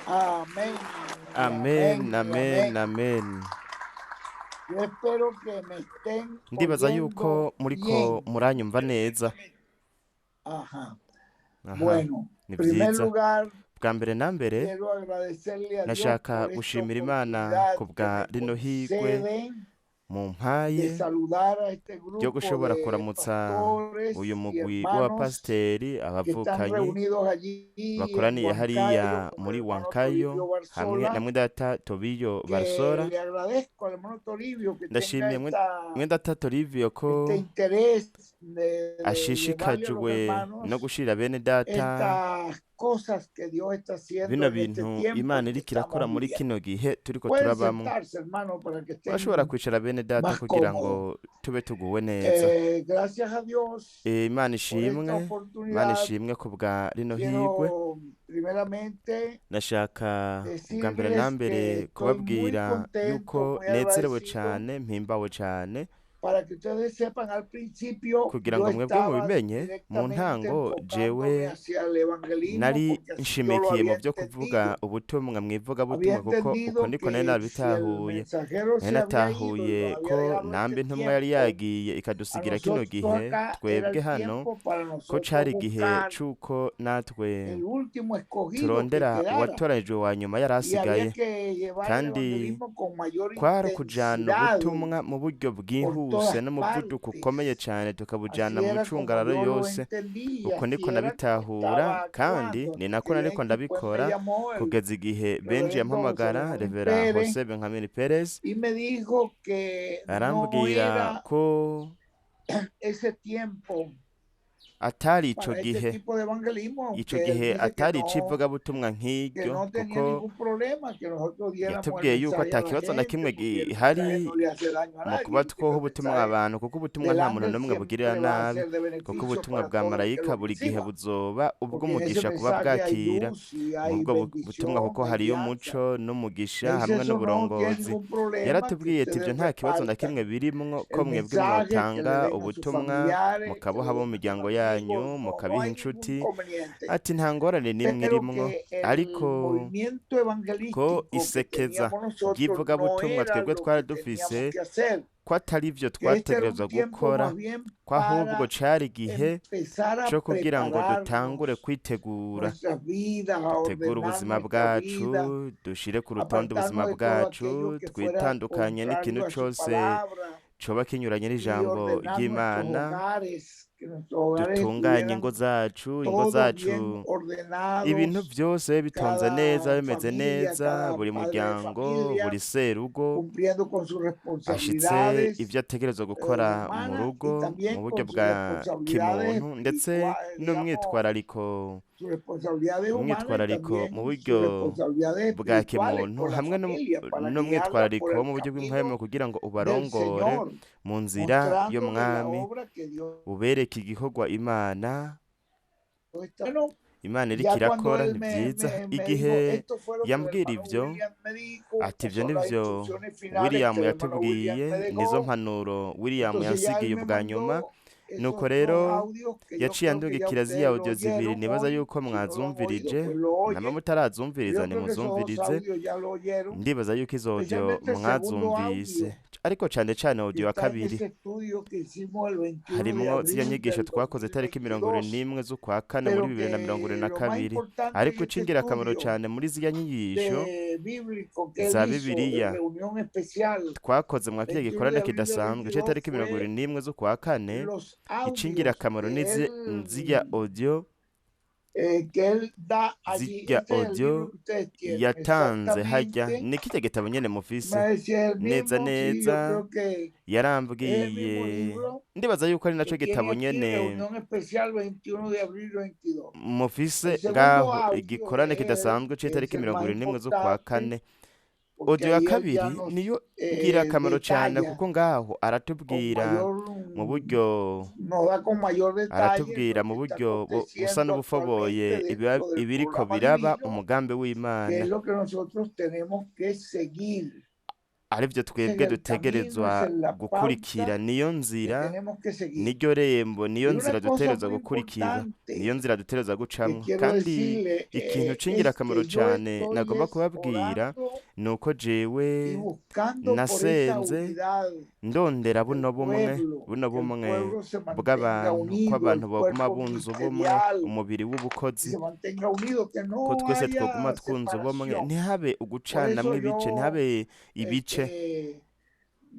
Amén y amen, amén y amen, amén. amen. Yo espero que me estén Ndibaza oyendo yuko muriko bien. muranyumva neza. Ajá. Aha, Bueno, ni en primer vyiza. lugar, Bwa mbere na mbere quiero agradecerle a Dios nashaka por esta gushimira Imana oportunidad ku que bwa me rino higwe conceden de mumpaye saludar a este ryo grupo gushobora de kuramutsa uyu pastores y mugwi hermanos w'abapasiteri que están abavukanyi reunidos allí en bakoraniye Huancayo hariya con el muri hermano Wankayo Toribio hamwe na Barzola, mwidata Tobiyo que Barsora. le agradezco al hermano Toribio que tenga Ndashimiye mwidata Torivio este ko interés de llevarle a los ashishikajwe no hermanos gushira bene data estas cosas que Dios está haciendo bino en este bintu tiempo Imana en que iriko irakora estamos muri viviendo. kino gihe turiko Pueden turabamwo. sentarse, hermano, para que Urashobora estén kwicara bene data más kugira cómodos. ngo tube tuguwe neza. Gracias a Dios Imana por esta Imana oportunidad. ishimwe ku bwa rino higwe. Quiero primeramente Nashaka ubwa mbere na decirles que mbere estoy muy kubabwira contento, yuko muy nezerewe agradecido. cane, mpimbawe cane, Para que ustedes sepan, al principio kugira yo ngo mwebwe estaba mubimenye mu directamente ntango enfocándome jewe hacia el evangelismo nari porque así yo lo nshimikiye mu había byo kuvuga entendido. ubutumwa Había mwivugabutumwa kuko uko entendido niko nari que si el nabitahuye. mensajero Nari se había ido y natahuye nos había ko dejado nambe este intumwa yari tiempo, yagiye a ikadusigira kino nosotros gihe acá era twebwe el hano tiempo para ko nosotros cari igihe buscar c'uko natwe el último escogido que turondera quedara. uwatoranijwe wa nyuma yari Y había asigaye, que llevar el kandi evangelismo con mayor kwari ukujana intensidad ubutumwa mu buryo por bwihuse todas n'umuvuduko ukomeye partes. cyane, tukabujana Así mu era como micungararo yo lo yose. entendí y Uko así niko era como nabitahura, estaba kandi actuando. ni Hasta nako que nariko después me ndabikora llamó el kugeza igihe Benji reverendo José yampamagara, Benjamín Revera Pérez Jose Benjamin Perez, y me dijo que no arambwira era ko ese tiempo atari ico para este gihe tipo de evangelismo, ico aunque él gihe dice atari icivugabutumwa que nk'iryo, no tenía kuko ningún problema que nosotros diéramos el yatubwiye yuko mensaje a ata la kibazo na gente, kimwe porque el mensaje no gihari le hace daño a mu nadie. kuba Dice que twoha el ubutumwa mensaje abantu, kuko ubutumwa del nta muntu ángel n'umwe bugirira siempre va a nabi, ser de kuko beneficio ubutumwa para bwa todo el que marayika lo buri gihe reciba. buzoba Porque en ese ubw'umugisha kuba mensaje hay bwakira luz y muri hay ubwo butumwa, bendición, kuko hay hariyo guianza. umuco Me n'umugisha dice hamwe eso no tiene n'uburongozi. ningún problema, que Yaratubwiye ati ibyo ustedes nta kibazo na kimwe repartan birimwo, ko el mwebwe mensaje, que le mwotanga den a sus ubutumwa familiares, que mukabuha le abo mu den a sus miryango amigos. yanyu, No, no mukabiha hay ningún inshuti. inconveniente. Ati nta ngorane n'imwe Pero irimwo, que el ariko movimiento ko evangelístico que isekeza teníamos nosotros no ry'ivugabutumwa era twebwe lo twari que teníamos dufise que hacer, ko atari byo que este era un twategerezwa tiempo gukora, más bien ko ahubwo para cari igihe empezar a co kugira ngo dutangure prepararnos kwitegura, nuestras vidas, a dutegure ordenar ubuzima nuestra bwacu, vida, dushire ku rutonde ubuzima apartarnos de todo aquello bwacu, que fuera twitandukanye n'ikintu contrario a su cose palabra coba kinyuranye y n'ijambo ordenar nuestros ry'Imana, hogares, que nuestros hogares dutunganye ingo estuvieran todos bien zacu ibintu ordenados, byose bitonze neza, cada bimeze familia, neza, cada buri padre de muryango, familia buri serugo cumpliendo con sus ashitse responsabilidades ibyo ategerezwa gukora mu humanas y rugo mu también buryo con sus bwa responsabilidades kimuntu, ndetse espirituales, digamos, n'umwitwarariko sus responsabilidades humanas y umwitwarariko mu también sus buryo responsabilidades bwa espirituales kimuntu, con la hamwe familia para guiarla por n'umwitwarariko wo el mu buryo bw'impwemu, camino kugira ngo del ubarongore Señor, mu nzira mostrándoles la y'umwami, obra que Dios ubereke igikorwa está. Bueno, Imana iriko ya cuando irakora. él Ni vyiza me dijo, igihe esto fue lo que el yambwira hermano ivyo, William me dijo, ati estas ivyo son las nivyo instrucciones finales que William el hermano William me yatubwiye, nizo dejó. mpanuro William Entonces ya él yansigiye me ubwa nyuma. mandó Nuko esos dos rero audios que yo yaciye creo que ya andungikira ustedes ziriya lo audio zibiri, oyeron nibaza hoy. yuko Si no lo han oído, mwazumvirije, pues lo nama oyen. mutarazumviriza Yo creo que esos dos nimuzumvirize. audios ya lo oyeron, Ndibaza yuko izo audio especialmente el segundo mwazumvise, audio ariko cane cane que audio wa está en kabiri ese estudio que hicimos el 21 de harimwo ziriya abril nyigisho del twakoze tariki 2022. 21 z'ukwa kane muri Pero 2022. que lo más importante en Ariko este ic'ingirakamaro estudio cane muri ziriya nyigisho de bíblico que él za hizo de Bibiliya reunión especial twakoze mwa kirya 21 de gikorane abril del kidasanzwe 22 c'itariki fue 21 z'ukwa kane, los audios ic'ingirakamaro ni zirya audio, que él da allí. zirya Este es el libro audio que ustedes tienen. yatanze harya. Exactamente. Ni kirya gitabo nyene Me mufise decía el neza mismo, sí, yo neza, creo que es el mismo yarambwiye. libro Ndibaza yuko ari que naco tiene gitabo aquí, nyene reunión especial 21 de abril 22. mufise El segundo ngaho, audio igikorane de él kidasanzwe es c'itariki el más 21 z'ukwa importante, kane. porque Audio ya ahí él ya kabiri nos niyo ngirakamaro cane, detalla kuko ngaho con aratubwira mayor, mu buryo nos da con mayor detalle aratubwira lo mu que está buryo busa aconteciendo n'ubufoboye actualmente dentro del ibiriko programa biraba divino, umugambi que es w'Imana. lo que nosotros tenemos que seguir. aribyo es twebwe el camino, esa dutegerezwa es la gukurikira, pauta niyo que nzira, tenemos que seguir. niryo rembo, niyo Y una nzira cosa dutegerezwa muy gukurikira, niyo importante nzira dutegerezwa que gucamwo. quiero Kandi decirle ikintu es c'ingirakamaro que yo cane estoy nagomba kubabwira orando ni uko y jewe buscando por esa nasenze unidad ndondera del buno bumwe pueblo, buno que el bumwe pueblo se mantenga bw'abantu, ko unido, el abantu boguma cuerpo bunze ubumwe, ministerial, umubiri que w'ubukozi, se mantenga unido, que ko no twese twoguma haya twunze ubumwe, separación. ntihabe Por ugucanamwo eso ibice, yo, ntihabe ibice.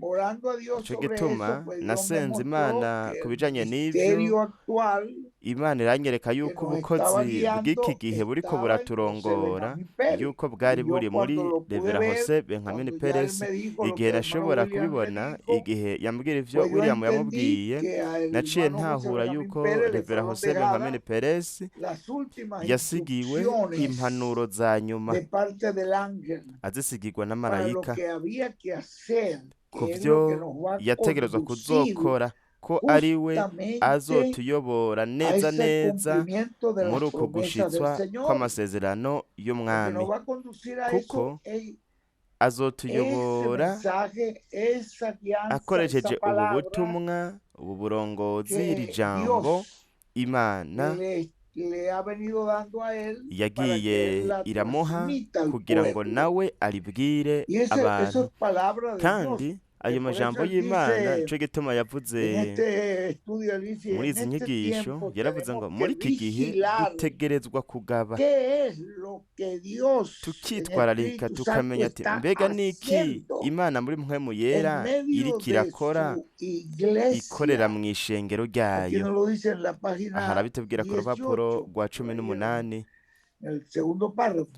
orando a Dios Ico sobre gituma eso, pues Dios me nasenze mostró Imana que ku el bijanye n'ivyo, ministerio actual Imana iranyereka que yuko nos estaba ubukozi bw'iki guiando gihe buriko estaba en José buraturongora, Benjamín Pérez. yuko bwari Y yo buri muri cuando lo pude Revera ver, Jose Benjamin cuando ya él Perez, me dijo lo que igihe el hermano nashobora William me kubibona, dijo, igihe yambwira ivyo pues yo William entendí yamubwiye, que al naciye hermano José ntahura Benjamín yuko Pérez le Revera fueron Jose Benjamin dejadas Perez las últimas yasigiwe instrucciones impanuro za nyuma, de parte del ángel azisigirwa na para lo marayika, que había que hacer, ku que es lo que vyo nos va a yategerezwa conducir kuzokora, ko ari we justamente azotuyobora a neza ese neza cumplimiento de muri las uko promesas del gushitswa Señor. kw'amasezerano Lo que y'umwami, nos va a conducir a kuko eso es ese azotuyobora mensaje, esa guianza, esa akoresheje ubu palabra butumwa, ubu burongozi, iri que jambo Dios Imana le ha venido dando a él para que yagiye él la iramuha transmita al kugira ngo pueblo. nawe aribwire Y eso abantu. es palabra de Dios. Kandi ayo Por eso majambo él y'Imana dice nico gituma yavuze en este estudio, él dice, muri en izi este nyigisho, tiempo yaravuze tenemos ngo que muri iki gihe vigilar dutegerezwa kugaba, qué es lo que Dios en tukitwararika Espíritu Santo tukamenya ati está mbega niki haciendo Imana muri mpwemu en yera medio iriko de irakora, su ikorera iglesia. mu ishengero Aquí ryayo. nos lo dice en la Aha página arabitubwira ku rupapuro 18, rwa por ahí 18 en el segundo párrafo.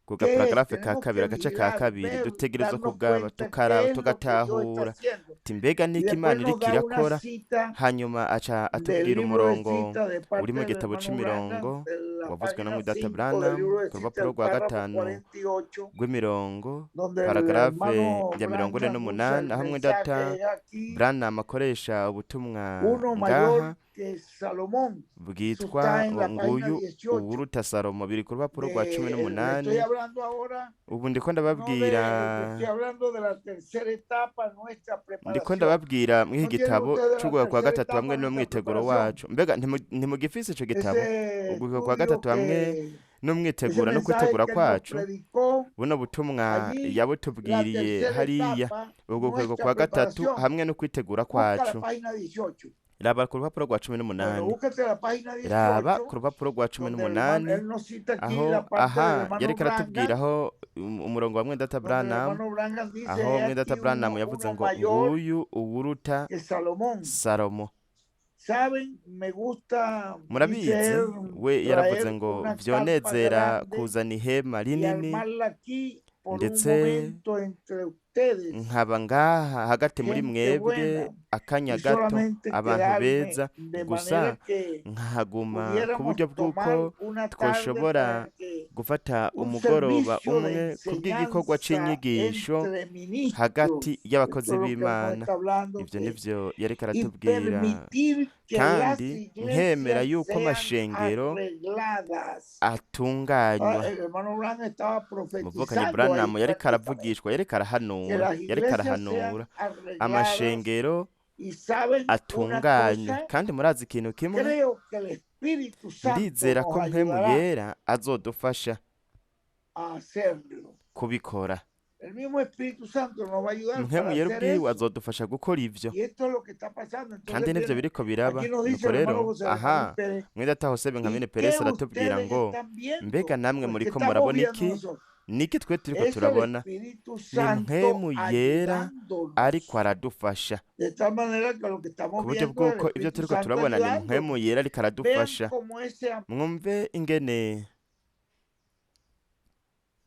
ku ¿Qué es? gaparagarafe ka Tenemos kabiri, que agace ka vigilar, kabiri, ver, dutegerezwa darnos kugaba cuenta tukaraba qué es lo que Dios está tugatahura haciendo. ati mbega Y niki después Imana nos iriko da una irakora. cita Hanyuma aca del atubwira libro de umurongo citas de uri parte mu del gitabo hermano c'imirongo Branham, de la wavuzwe na página Mwidata 5 del Branham libro de ku citas, rupapuro el rwa párrafo gatanu 48, rw'imirongo, donde el paragarafe hermano ya Branham usa 48, el aho Mwidata mensaje aquí, Branham akoresha ubutumwa uno ngaha mayor que Salomón. Eso bwitwa está en la página nguyu 18. uwuruta Salomo, biri ku rupapuro rwa Le estoy 18. hablando ahora Ubu ndiko no ndababwira estoy hablando de la tercera etapa, nuestra ndiko preparación. ndababwira mw'iki ¿No tienen gitabo ustedes la c'ugwa kwa tercera gatatu hamwe etapa, nuestra n'umwiteguro preparación? wacu. Mbega ntimugifise ico gitabo, Ese ugwa kwa estudio gatatu hamwe ese n'umwitegura no mensaje kwitegura que él nos kwacu, predicó buno butumwa allí, la yabutubwiriye tercera hariya, etapa, ubwo kwego nuestra kwa gatatu preparación. hamwe no kwitegura Busca la kwacu. página 18. Raba ku rupapuro rwa Bueno, 18, búscate la página raba 18, ku rupapuro rwa donde el hermano, 18, él nos cita aquí aho la parte del aha hermano yariko aratubwira Branham, aho umurongo wa Mwidata donde el Branham, hermano Branham dice, aho he Mwidata aquí Branham yavuze uno ngo mayor nguyu uwuruta que Salomón. Salomo. Saben, me gusta, dice Murabizi él, we yaravuze traer ngo una carpa vyonezera grande kuzana ihema y rinini, armarla aquí por un ndetse momento entre ustedes, nkaba ngaha hagati muri gente mwebwe buena, akanya y gato, solamente abantu quedarme beza de gusa, manera que nkahaguma ku pudiéramos buryo tomar bw'uko una tarde twoshobora para que gufata un umugoroba servicio de umwe kubw'igikorwa enseñanza c'inyigisho entre ministros, hagati esto y'abakozi es lo que nos b'Imana. está hablando, Ivyo nivyo yariko y aratubwira, permitir que las kandi nkemera iglesias yuko sean amashengero arregladas. atunganywa. El hermano Branham estaba Muvukanyi profetizando Branham ahí yariko prácticamente aravugishwa, yariko que arahanura, las yariko iglesias sean arahanura arregladas. amashengero Y saben una atunganywe. cosa, Kandi murazi ikintu kimwe, creo que el Espíritu Santo ndizera nos ko mpwemu ayudará yera azodufasha a hacerlo. kubikora. El mismo Espíritu Santo nos va a ayudar Mpwemu para yera hacer ubwiwe eso. azodufasha gukora ivyo, Y esto es lo que está pasando. kandi Entonces nivyo viene, biriko biraba. aquí nos dice Nuko el hermano rero José Benjamín aha Pérez, Mwidata Jose Benjamin ¿y Perez qué aratubwira ustedes ngo están mbega viendo? namwe Pues, ¿qué muriko estamos murabona viendo iki? nosotros? Niki twe turiko Es el turabona? Espíritu Ni Santo mpwemu yera ariko ayudándonos. aradufasha, De tal manera que lo que ku estamos buryo viendo es el bw'uko ivyo Espíritu turiko Santo turabona ni mpwemu ayudándonos. yera ariko Vean aradufasha. cómo ese Mwumve ingene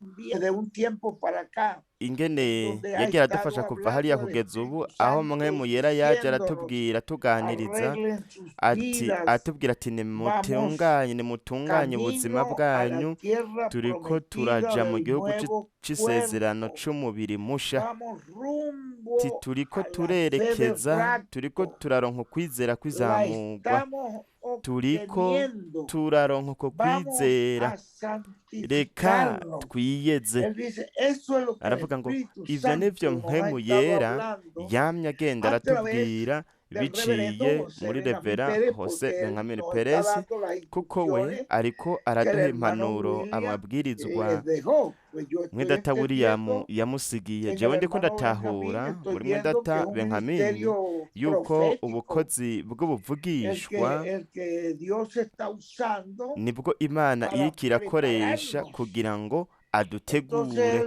ambiente de un tiempo para acá, ingene donde ha yagiye estado aradufasha kuva hariya hablando el kugeza ubu, Espíritu aho Santo mpwemu yera yaje diciéndonos, aratubwira tuganiriza arreglen sus ati vidas, atubwira ati vamos nimutunganye ubuzima camino a la bwanyu, tierra turiko prometida turaja mu del gihugu nuevo c'isezerano cuerpo. c'umubiri musha. Vamos Ti rumbo turiko a la fe del turerekeza, turiko rapto. turaronka ukwizera La kwizamurwa, estamos turiko obteniendo. turaronka uko Vamos kwizera. a Reka santificarnos. twiyeze. Él dice, eso es lo que el Aravuga aravuga ngo Espíritu ivyo nivyo Santo nos ha mpwemu estado yera hablando yamye agenda a través aratubwira del reverendo biciye José muri Benjamín revera Pérez, Jose porque él Benjamin nos está Perez dando las kuko we instrucciones ariko que el araduha hermano impanuro William amabwirizwa les dejó. Pues yo estoy mwedata William entendiendo yamusigiye en el jewe ndiko hermano Benjamín, ndatahura estoy muri viendo que mwedata es un Benjamin ministerio yuko profético ubukozi bw'ubuvugishwa el que Dios está usando nibwo Imana para iriko irakoresha prepararnos. kugira ngo Entonces adutegure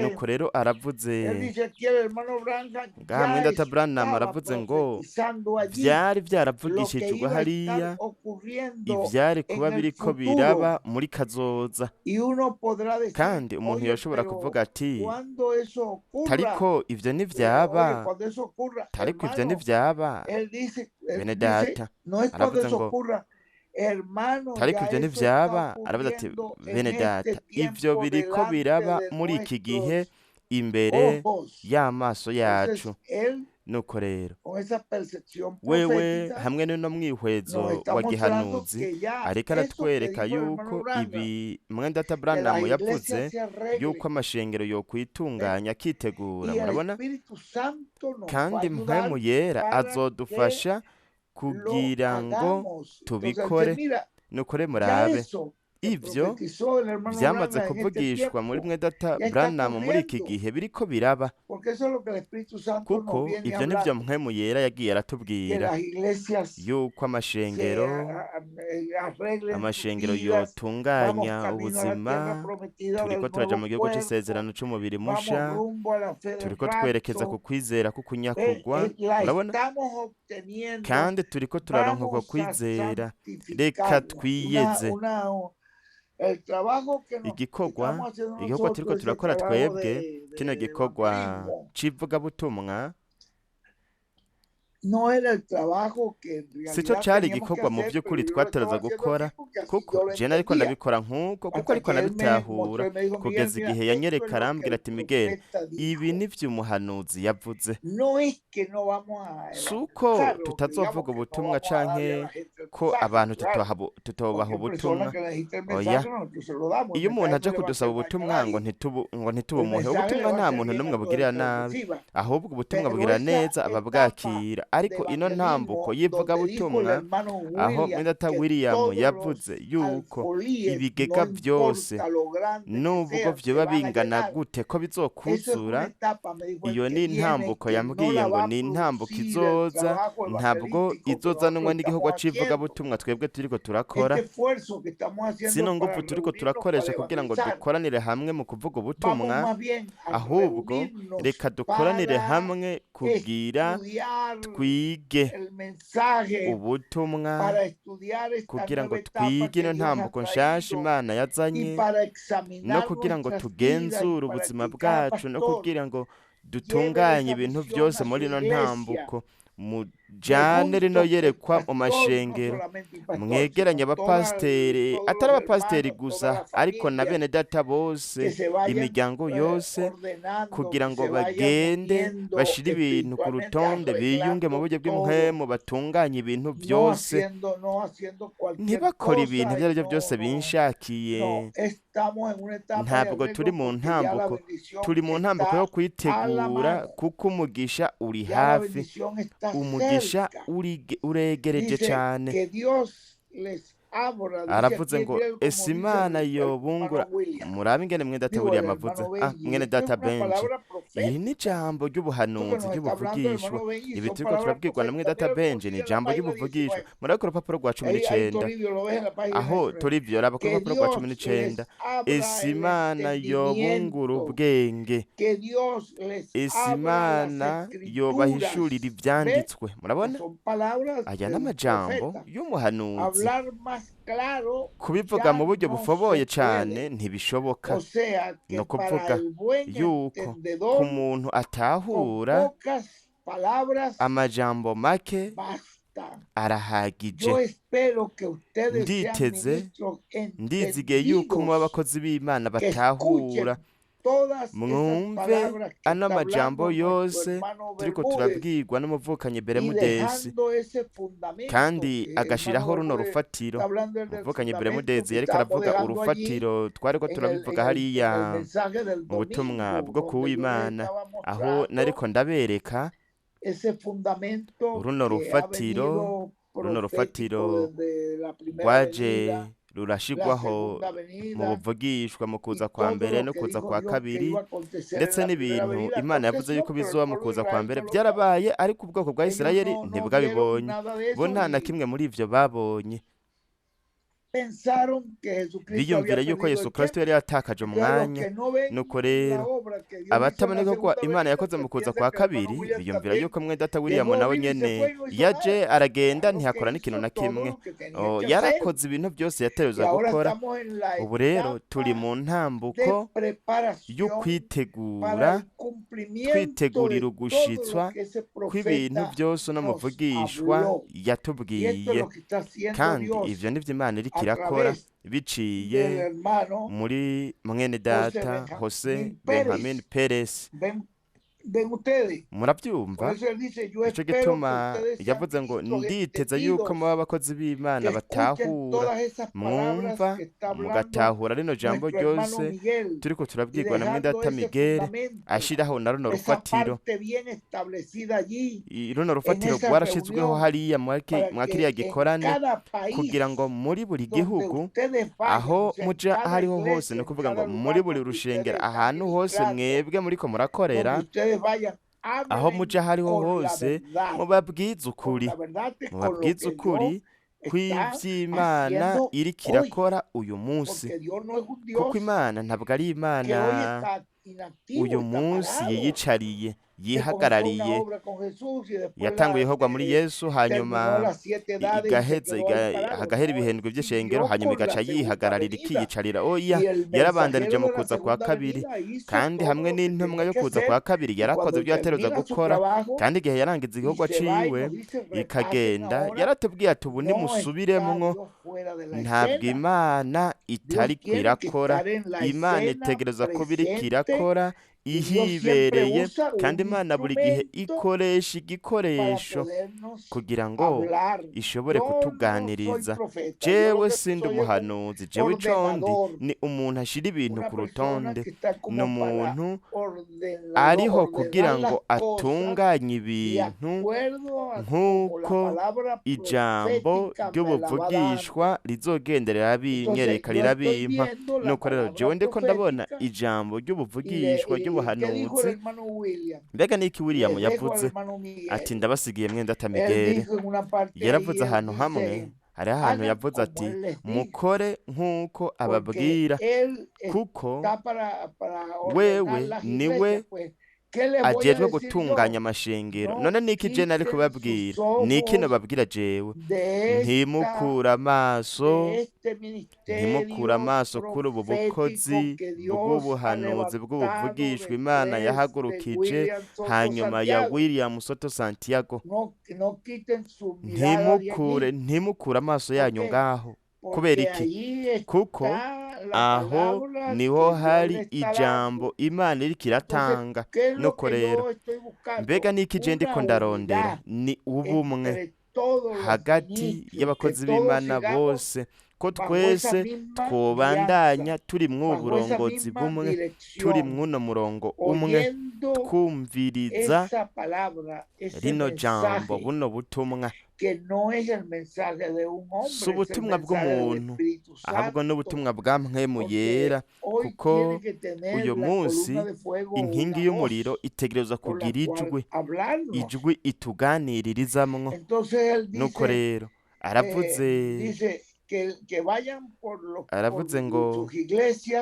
nuko rero él dice aquí el hermano Branham ngaha ya mwedata Branham estaba aravuze ngo profetizando allí vyari lo que vyaravugishijwe iba a estar hariya ocurriendo ivyari kuba en el biriko futuro. biraba muri kazoza Y uno podrá decir, kandi umuntu oye, yoshobora pero kuvuga ati cuando eso ocurra, tariko ivyo oye, ntivyaba cuando eso ocurra, tariko ivyo hermano, ntivyaba él dice, benedata no es cuando aravuze eso ngo ocurra, hermano, tariko ya ivyo eso ntivyaba está aravuze ati ocurriendo en benedata este ivyo tiempo biriko delante biraba de muri iki gihe nuestros imbere ojos. y'amaso Entonces, yacu él, nuko rero con esa percepción wewe profética, hamwe n'uno nos mwihwezo está wa mostrando gihanuzi que ya ariko eso que aratwereka dijo el hermano yuko Branham, ibi mwendata que Branham las iglesias yavuze se yuko arreglen, amashengero yokwitunganya akitegura y el murabona Espíritu Santo nos va a kandi mpwemu ayudar yera para que azodufasha lo kugira ngo hagamos. Entonces él dice, tubikore mira, nukore ya murabe eso que ivyo profetizó el hermano vyamaze Branham en este kuvugishwa muri tiempo mwedata ya está Branham muri iki ocurriendo, gihe biriko biraba porque eso es lo que el Espíritu Santo nos kuko viene ivyo nivyo hablando, mpwemu yera yagiye que aratubwira las iglesias yuko se amashengero arreglen sus amashengero vidas, vamos yotunganya camino a la tierra ubuzima prometida turiko del turaja nuevo mu gihugu cuerpo, c'isezerano c'umubiri vamos musha rumbo a la fe del turiko twerekeza ku rapto, kwizera k'ukunyakugwa la murabona estamos obteniendo, kandi turiko turaronka uko vamos a kwizera reka santificarla. twiyeze El trabajo que igikorwa estamos haciendo igikorwa turiko nosotros es el turakora trabajo twebwe kino de gikorwa evangelismo. c'ivugabutumwa No era el trabajo que en sico realidad cari teníamos que igikorwa mu hacer, vy'ukuri pero yo lo estaba twategerezwa haciendo gukora así porque así kuko yo lo je nariko entendía. ndabikora nk'uko kuko Hasta ariko que él me mostró nabitahura y me dijo, Miguel, kugeza mira, igihe esto es yanyereka lo que arambwira el ati Miguel profeta ibi dijo. nivyo umuhanuzi yavuze No es que no vamos a suko evangelizar o que digamos tutazovuga que no ubutumwa vamos a darle a la canke gente el ko mensaje, abantu claro. tutobaha Cualquier persona ubutumwa que necesite el oya mensaje, nosotros se lo damos. El iyo umuntu mensaje aje no le va a kudusaba hacer daño a ubutumwa ngo nadie. ngo El ntitubumuhe mensaje le ubutumwa va a nta hacer muntu bien n'umwe a todo bugirira el que lo nabi reciba. ahubwo ubutumwa Pero bugira esa neza etapa ababwakira de ariko ino ntambuko evangelismo donde dijo el y'ivugabutumwa hermano aho William mwendata que William todos yavuze los yuko alfolíes, ibigega no vyose importa lo grande que nubwo sean, se vyoba van a bingana llenar. gute ko Eso es una bizokuzura etapa, me dijo el iyo que ni viene, intambuko que no yambwiye la ngo va a ni intambuko producir el izoza trabajo ntabwo evangelístico que izozanwa nosotros n'igikorwa estamos haciendo. c'ivugabutumwa twebwe turiko turakora Este esfuerzo que estamos haciendo zino para nguvu turiko reunirnos para turakoresha kugira ngo evangelizar, dukoranire hamwe mu kuvuga vamos ubutumwa más bien a ahubwo reunirnos reka dukoranire para hamwe kugira estudiar twige el mensaje, ubutumwa para estudiar esta kugira ngo nueva etapa twige ino que Dios ha ntambuko nshasha traído Imana y yazanye para no examinar kugira ngo nuestras vidas y tugenzure para ubuzima que cada bwacu no pastor kugira ngo lleve dutunganye esa ibintu visión byose a su muri ino iglesia. ntambuko mujane rino Juntos el yerekwa mu pastor, no mashengero solamente un pastor, mwegeranye sino abapasiteri todos atari los abapasiteri hermanos, gusa todas las ariko na bene familias data que bose se vayan imiryango yose ordenando, kugira que ngo se vayan bagende uniendo bashire ibintu ku espiritualmente, rutonde biyunge mu arreglando buryo todo, bw'imhemu batunganye ibintu no byose haciendo cualquier ntibakore ibintu cosa ibyo y ari byo byose binshakiye no, estamos en una etapa de ntabwo turi arreglo mu porque ya la ntambuko bendición turi mu ntambuko yo está a la kwitegura mano, kuko umugisha uri ya la hafi bendición está umugisha cerca. uregereje Dice cyane que Dios les abra, dice aravuze aquí, ngo miren como ese dice Imana el yobungura hermano William, murabe ingene mwene data digo el William avuze hermano Benji, mwene esto es data una Benji palabra iri ni profética. ijambo Esto que ry'ubuhanuzi nos está hablando el ry'ubuvugishwa hermano Benji ibi son turiko palabras turabwirwa na mwene proféticas. data Mira Benji por ni si en la ijambo página ry'ubuvugishwa 19, murabe ku rupapuro rwa cumi ahí n'icenda Toribio lo ves en la página aho 19, turi ivyo raba ku que rupapuro rwa cumi Dios n'icenda les abra ese el Imana yobungura entendimiento, ubwenge que Dios les ese abra las Imana yobahishurira escrituras. ¿Ve? ivyanditswe murabona Son palabras aya de un n'amajambo profeta. y'umuhanuzi Hablar más claro kubivuga ya mu buryo no bufoboye se cane puede. ntibishoboka O sea que no para kuvuga el buen yuko ku entendedor, muntu con atahura pocas palabras amajambo make basta. arahagije Yo espero que ustedes sean nditeze ministros ndizigiye yuko muba entendidos, abakozi b'Imana que batahura escuchen mwumve ano majambo yose turiko turabwirwa n'umuvukanye Beremudezi, kandi agashiraho runo rufatiro. Umuvukanye Beremudezi yariko aravuga urufatiro twariko turabivuga hariya mu butumwa bwo kuw'Imana, aho nariko ndabereka runo rufatiro rwaje rurashigwaho mu buvugishwa mu kuza kwa mbere no kuza kwa kabiri, ndetse n'ibintu Imana yavuze yuko bizoba mu kuza kwa mbere byarabaye, ariko ubwoko bwa Isirayeli ntibwabibonye, bo nta na kimwe muri ivyo babonye. Biyumvira yuko Yesu Kristo yari yatakaje umwanya, nuko rero abataboneka ko Imana yakoze mu kuza kwa kabiri biyumvira yuko mwe data William nawe nyene yaje aragenda ntihakora n'ikintu na kimwe. Yarakoze ibintu byose yateruza gukora. Ubu rero turi mu ntambuko y'ukwitegura, twitegurira ugushitswa kw'ibintu byose no muvugishwa yatubwiye, kandi ivyo nivyo Imana iriko irakora biciye muri mwene data Jose Benjamin Perez. Murabyumva? Ico gituma yavuze ngo nditeza yuko muba abakozi b'Imana batahura, mwumva mugatahura rino jambo ryose turiko turabwirwa na mwene data Miguel, ashiraho na runo rufatiro. Runo rufatiro rwarashizweho hariya mwakiriya gikorane, kugira ngo muri buri gihugu aho muja ahariho hose, ni ukuvuga ngo muri buri rushengero ahantu hose mwebwe muriko murakorera, aho muja hariho hose mubabwize ukuri kw'ivy'Imana iriko irakora uyu munsi, kuko Imana ntabwo ari Imana uyu munsi yiyicariye yihagarariye. Yatanguye ihogwa muri Yesu, hanyuma hagahera ibihendwe vy'ishengero, hanyuma igaca yihagararira ikiyicarira. Oya, yarabandanije mu kuza kwa kabiri, kandi hamwe n'intumwa yo kuza kwa kabiri yarakoze ibyo yateruza gukora, kandi igihe yarangiza igikorwa ciwe ikagenda, yaratubwiye ati ubu nimusubiremwo, ntabwo Imana itariko irakora, Imana itegereza kuba iriko irakora ihibereye, kandi Imana buri gihe ikoresha igikoresho kugira ngo ishobore kutuganiriza. Jewe sindi umuhanuzi, jewe condi ni umuntu ashira ibintu ku rutonde, ni umuntu ariho kugira ngo atunganye ibintu nk'uko ijambo ry'ubuvugishwa rizogenderera binyereka rirabimpa. Nuko rero jewe ndiko ndabona ijambo ry'ubuvugishwa ry'ubuhanuzi. Mbega niki William yavuze ati ndabasigiye mwene data Miguel? Yaravuze ahantu hamwe, hari ahantu yavuze ati mukore nk'uko ababwira, kuko wewe niwe ajejwe gutunganya amashengero. None niki je nari kubabwira? Niki nababwira jewe? Ntimukura amaso kuri ubu bukozi bw'ubuhanuzi bw'ubuvugishwa Imana yahagurukije hanyuma ya William Soto Santiago. Ntimukure amaso yanyu ngaho. Kubera iki? Kuko aho niho hari ijambo Imana iriko iratanga. Nuko rero mbega niki je ndiko ndarondera? Ni ubumwe hagati y'abakozi b'Imana bose, ko twese twobandanya turi mw'uburongozi bumwe, turi mw'uno murongo umwe, twumviriza rino jambo, buno butumwa. Si ubutumwa bw'umuntu, ahubwo n'ubutumwa bwa mpwemu yera, kuko uyu munsi inkingi y'umuriro itegerezwa kugira ijwi ituganiririzamwo. Nuko rero aravuze ngo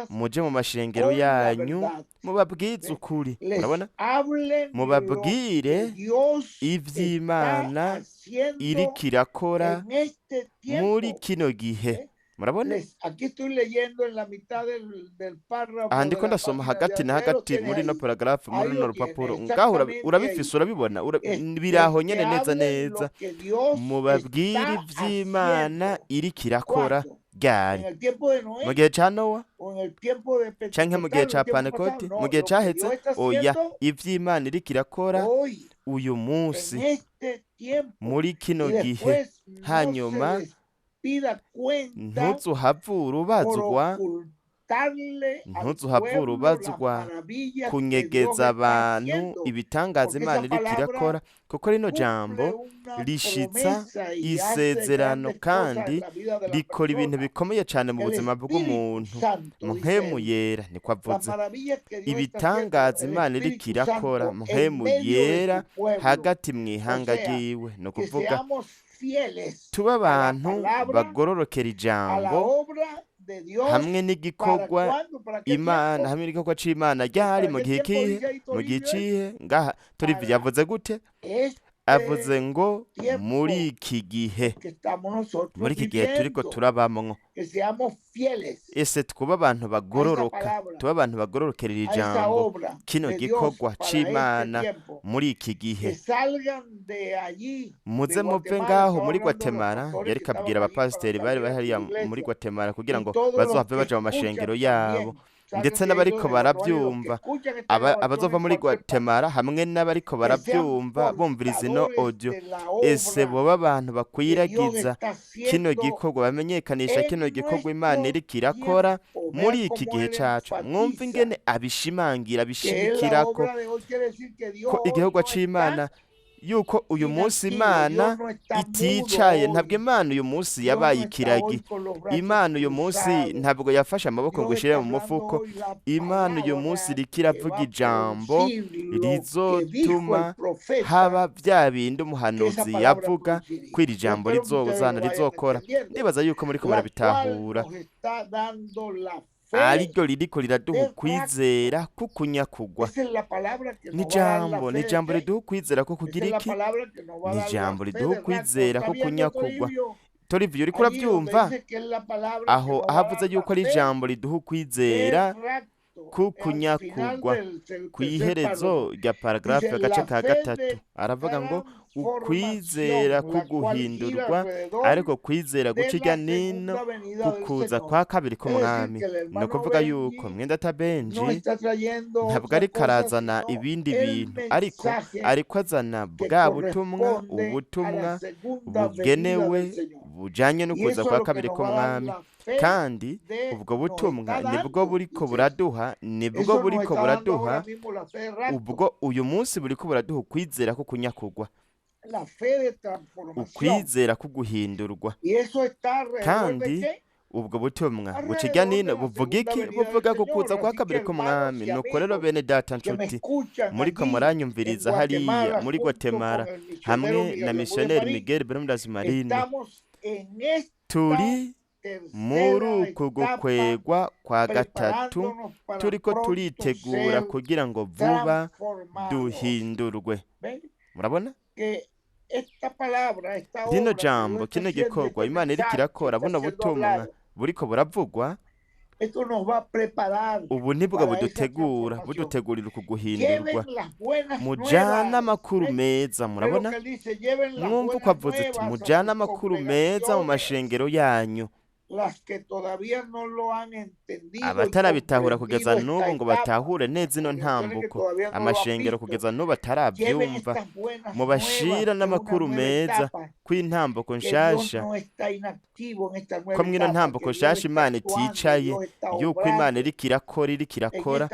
muje mu mashengero yanyu mubabwize ukuri. Urabona, mubabwire ivy'Imana iriko irakora muri kino gihe. Murabona, aha ndiko ndasoma hagati na hagati muri no paragraphe, muri no rupapuro ngaho urabifise, urabibona, biraho nyene neza neza. Mubabwire ivy'Imana iriko irakora. ryari mu gihe ca Nowa canke mu gihe ca Pantekoti mu gihe caheze oya ivy'Imana iriko irakora uyu munsi muri kino gihe hanyuma ntuzuhavura ubazwa kunyegeza abantu ibitangaza Imana iriko irakora kuko rino jambo rishitsa isezerano kandi rikora ibintu bikomeye cyane mu buzima bw'umuntu mpemu yera niko avuze ibitangaza Imana iriko irakora mpemu yera hagati mw'ihanga ryiwe no kuvuga tuba abantu bagororokera ijambo hamwe n'igikorwa Imana hamwe n'igikorwa c'Imana ryari mu gihe kihe mu gihe cihe ngaha Turi yavuze gute avuze ngo muri iki gihe turiko turabamwo ese tuba abantu bagororoka tuba abantu bagororokerera ijambo kino gikorwa c'Imana muri iki gihe muze muve ngaho muri Guatemala yari kabwira abapasiteri bari hariya muri Guatemala kugira ngo bazohave baja mu mashengero yabo ndetse n'abariko baravyumva abazova muri Guatemala hamwe n'abariko baravyumva bumviriza ino audio ese boba abantu bakwiragiza kino gikorwa bamenyekanisha kino gikorwa Imana iriko irakora muri iki gihe cacu mwumva ingene abishimangira abishimikirako ko igikorwa c'Imana yuko uyu munsi Imana iticaye ntabwo Imana uyu munsi yabaye ikiragi Imana uyu munsi ntabwo yafashe amaboko ngo ishire mu mufuko Imana uyu munsi iriko iravuga ijambo rizotuma haba vya bindi umuhanuzi yavuga ko iri jambo rizokora ndibaza yuko muriko murabitahura ariryo ririko riraduha ukwizera kukunyakugwa ni jambo riduha ukwizera ko kugira iki ni jambo riduha ukwizera ko kunyakugwa Turi uriko uravyumva aho ahavuze yuko ari jambo riduha ukwizera kukunyakugwa kw'iherezo rya paragrafe agace ka 3 aravuga ngo ukwizera kuguhindurwa ariko kwizera guciga nino kukuza kwa kabiri k'umwami no kuvuga yuko mwenda tabenji ntabwo ari karazana ibindi bintu ariko azana bwa ubutumwa bugenewe bujanye no kuza kwa kabiri k'umwami kandi ubwo butumwa nibwo buriko buraduha ubwo uyu munsi buriko buraduha ukwizera ko kunyakugwa ukwizera kuguhindurwa kandi ubwo butumwa buciga nino buvuga iki buvuga kukuza kwa kabiri k'umwami nuko rero bene data nshuti muriko muranyumviriza hariya muri Guatemala hamwe na missionnaire Miguel Bermúdez Marine turi muri uku gukwegwa kwa gatatu turiko turitegura kugira ngo vuba duhindurwe murabona rino jambo kino gikorwa Imana iriko irakora buno butumwa buriko buravugwa ubu nibwo budutegurira ukuguhindurwa mujana amakuru meza murabona mwumva uko avuze ati mujana amakuru meza mu mashengero yanyu abatarabitahura kugeza n'ubu ngo batahure neza ino ntambuko amashengero kugeza n'ubu atarabyumva mubashira n'amakuru meza kw'intambuko nshasha ko mwino ntambuko nshasha Imana iticaye yuko Imana iriko irakora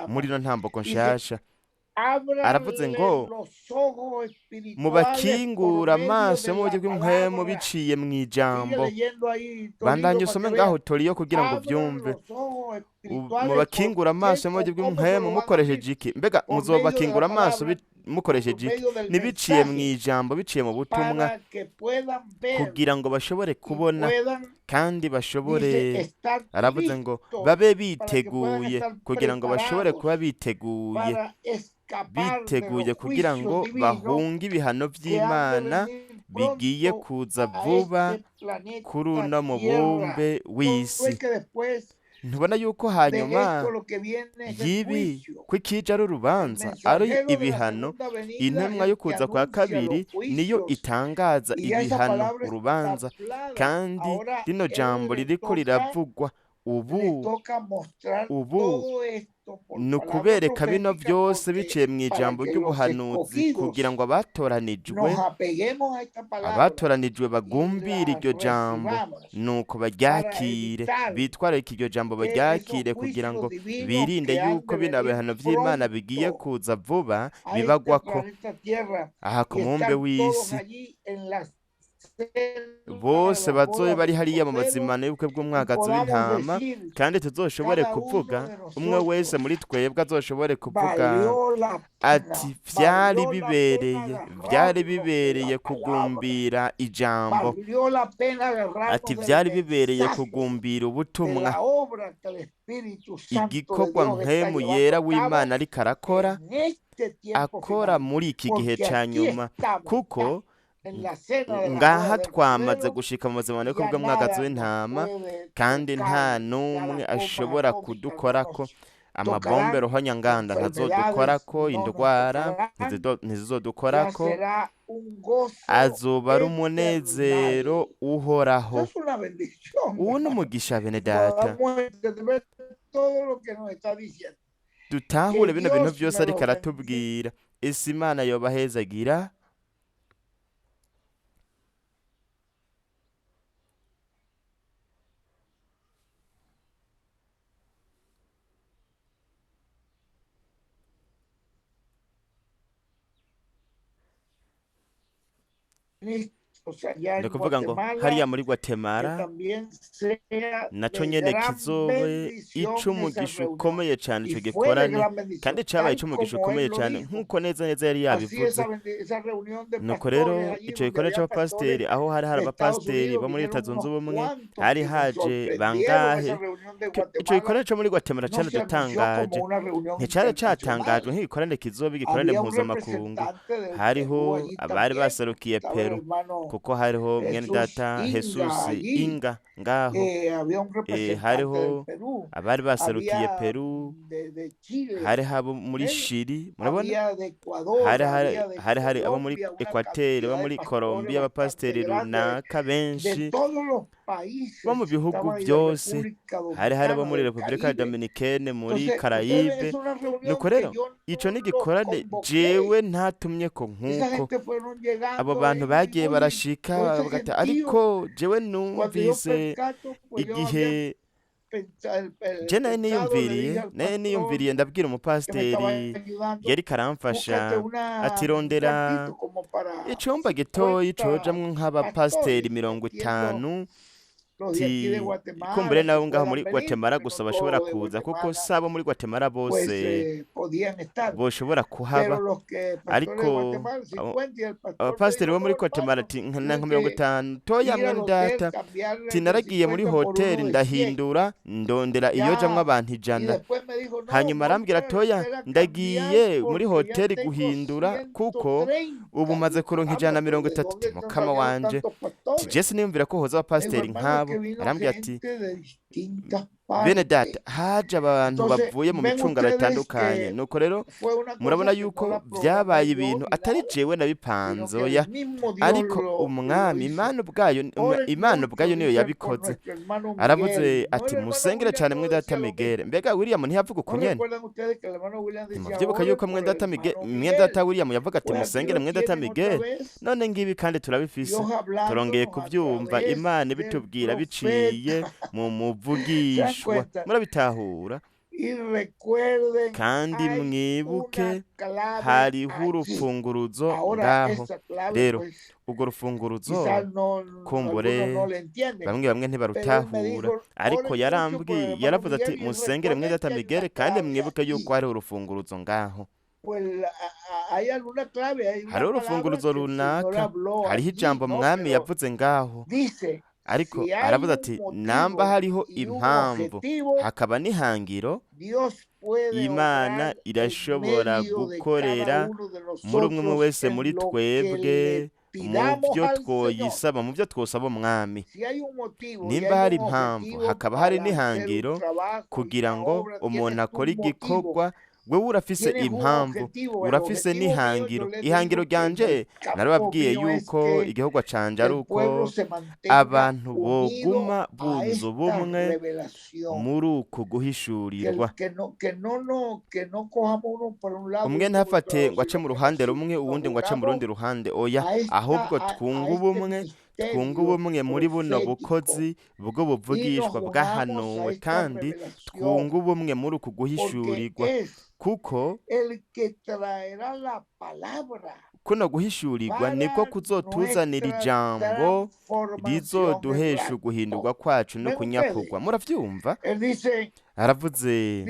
muri ino ntambuko nshasha aravuze ngo mubakingura amaso mu buryo bw'impwemu biciye mu ijambo bandanye usome ngaho Turi yo kugira ngo vyumve mubakingura amaso mu buryo bw'impwemu mukoresheje iki mbega muzobakingura amaso mukoresheje iki nibiciye mu ijambo biciye mu butumwa kugira ngo bashobore kubona kandi bashobore aravuze ngo babe biteguye kugira ngo bashobore kuba biteguye kugira ngo bahunge ibihano vy'Imana bigiye kuza vuba kuri uno mubumbe w'isi ntubona yuko de hanyuma esto lo que viene es el y'ibi juicio. ko ikija ari El urubanza ari mensajero de la ibihano, segunda venida intumwa es yo el que kuza kwa anuncia los kabiri niyo juicios. itangaza Y esa ibihano, palabra está urubanza. hablada. Kandi Ahora rino jambo él ririko riravugwa le ubu toca mostrar ubu todo esto por ni palabra ukubereka bino profética byose porque biciye mu para ijambo que los ry'ubuhanuzi kugira ngo escogidos abatoranijwe nos apeguemos a esta palabra abatoranijwe y bagumbire la iryo jambo, recibamos nuko para baryakire, evitar bitwararike iryo jambo que esos baryakire kugira juicios ngo divinos birinde que han yuko de bino venir bihano vy'Imana bigiye pronto kuza vuba a este bibagwako planeta Tierra aha ku y mubumbe están todos w'isi. allí en la cena de Bose las bazobe bodas bari del hariya mu Cordero mazimano y'ubukwe y bw'umwagazi podamos w'intama, decir kandi tuzoshobore cada uno kuvuga, de umwe wese nosotros muri twebwe azoshobore kuvuga valió la ati pena, vyari valió la pena vyari agarrarnos de la bibereye palabra, kugumbira ijambo, valió la pena ati agarrarnos del vyari bibereye mensaje, kugumbira de ubutumwa, la obra que el Espíritu Santo de igikorwa Dios está mpemu llevando yera a cabo w'Imana ariko arakora, en este tiempo akora final, muri iki gihe porque ca aquí nyuma, estamos ya kuko en la cena de la ngaha boda del twamaze Cordero gushika mu mazimano y y'ubukwe ya bw'umwagazi nada nos w'intama, puede kandi nta tocar, ya n'umwe las bombas ashobora atómicas no kudukorako, nos amabombe tocarán, ruhonyanganda enfermedades ntazodukorako, no nos indwara tocarán, ya ntizizodukorako, será un gozo azoba ari eternal. umunezero uhoraho. Eso es una bendición, Uwo ni hermano, umugisha bene que data, podamos entender todo lo que nos está diciendo. dutahure Que bino bintu Dios byose me ariko lo bendiga. aratubwira. Ese Imana yobahezagira. O sea, ya Ni en ukuvuga ngo Guatemala, hariya muri que Guatemala también sea naco de nyene gran kizobe bendición esa icumugisha reunión. ukomeye cane Y ico fue de gikorane, gran bendición, kandi cabaye tal icumugisha como ukomeye él lo cane dijo. nk'uko neza yari Así yabivuze. esa reunión de Nuko pastores rero allí ico donde gikorane había c'abapasiteri, pastores aho hari de Estados abapasiteri Unidos, bo muri Leta vinieron Zunze unos Ubumwe, cuantos hari que nos haje sorprendieron esa bangahe. reunión de Ico Guatemala. gikorane co muri Guatemala No se anunció caradutangaje, como una reunión nticari internacional. catangajwe nk'igikorane kizoba igikorane Había un mpuzamakungu. representante del Perú Hariho allí abari también. baserukiye Estaba el Peru, hermano kuko hariho mwene Jesús data Inga Jesus allí. Inga ngaho, Había un representante del hariho Perú. abari baserukiye Había Peru, de Chile. hari abo muri Shiri, murabona, Había de Ecuador, había de hari abo muri Colombia, una Ekwateri, abo cantidad de muri pastores Colombia, bastante abapasiteri grande runaka de benshi todos los bo mu países bihugu estaban ahí de byose. República Hari abo Dominicana, muri del Repubulika ya Caribe. Dominikene, muri Entonces, ustedes, Karayibe. es una reunión Nuko que rero yo ico ni no los igikorane convoqué. jewe ntatumyeko Esa nk'uko gente fueron abo llegando bantu ahí bagiye muy, barashika muy bakavuga ati gentíos. ariko jewe Cuando yo numvise percato, pues yo había igihe je naye pensado, le dije al pastor niyumviriye ndabwira que me estaba umupasiteri ayudando, yariko búscate aramfasha ati un rondera cuartito como para icumba gitoyi 50 cojamwo nk'abapasiteri pastores, 50, los de aquí de ti Guatemala kumbure que nabo ngaho puedan muri venir, Guatemala porque no gusa bashobora todos de kuza, kuko Guatemala sabo muri Guatemala pues bose podían estar, boshobora pero kuhaba. los que pastores de Ariko Guatemala 50 y el pastor me abapasiteri dijo, bo muri no Guatemala hermano, ati nka tienen nka 50, toya ir al mwene hotel, data, cambiarle ti el de naragiye muri 50 por hoteli uno de 100. ndahindura ndondera iyojamwo Ya, abantu y 100, después me dijo, no, hanyuma voy arambwira para el toya hotel a cambiar ndagiye muri porque ya hoteli tengo guhindura kuko 130. ubu maze Digo, kuronka caramba, pero ¿de 130. dónde Ti están mukama saliendo wanje, tantos ti pastores? jese niyumvira ko hoza Le digo, abapasiteri hermano, es nk'abo. que vino Arambwira ati gente de distintas bene data, partes. haje abantu Entonces, bavuye mu ven micungano ustedes itandukanye. que Nuko rero fue una murabona cosa que no yuko la vyabaye programé yo ibintu ni atari nada, jewe sino nabipanze, que oya, el mismo Dios ariko lo umwami hizo. Imana ubwayo Oren Imana mucho, ubwayo niyo dice por yabikoze. nuestro hermano Aravuze Miguel. No, ati el hermano musengere William cane no mwe data decía lo Miguel. mismo. Mbega William ntiyavuga uko ¿No nyene? recuerdan ustedes que el hermano William decía, Ntimuvyibuka oren yuko mwe por el data hermano mwe data Miguel? William yavuga ati Pues aquí musengere lo mwe data tienen otra Miguel. vez, None ngibi kandi turabifise, Dios turongeye hablándonos a kuvyumva, través Imana del ibitubwira biciye profeta. mu ¿Se dan muvugishwa. cuenta? Murabitahura? Y recuerden, Kandi hay mwibuke una clave hariho allí. urufunguruzo Ahora, ngaho. esa clave, Rero pues, urwo rufunguruzo quizás no, kumbure algunos no le entienden. bamwe Pero él me ntibarutahura, dijo, ariko oren mucho por el hermano yaravuze ati Miguel y musengere mwe recuerden data que Miguel, la kandi clave mwibuke yuko allí, hariho urufunguruzo ngaho. pues hay alguna clave, hay Hariho una palabra urufunguruzo que el Señor runaka, habló hariho allí, ijambo ¿no? mwami Pero yavuze ngaho. dice, Ariko si hay aravuze un ati namba motivo hariho y un impamvu objetivo, hakaba n'ihangiro, Dios puede Imana obrar en irashobora medio de cada gukorera uno de muri umwe nosotros wese muri en lo que twebwe le mu byo twoyisaba, mu byo twosaba umwami. Nimba hari impamvu hakaba hari n'ihangiro kugira ngo umuntu akore igikorwa, wewe urafise impamvu, urafise n'ihangiro. Ihangiro ryanje narababwiye yuko igikorwa canje ari uko abantu boguma bunze ubumwe muri uku guhishurirwa. Umwe ntafate ngo ace mu ruhande rumwe, uwundi ngo ace mu rundi ruhande, oya, ahubwo twunga ubumwe muri buno bukozi bwo buvugishwa bwahanuwe, kandi twunga ubumwe muri uku guhishurirwa, kuko kuno guhishurirwa niko kuzotuzanira ijambo rizoduhesha uguhindurwa kwacu no kunyakurwa. Muravyumva? Haravuze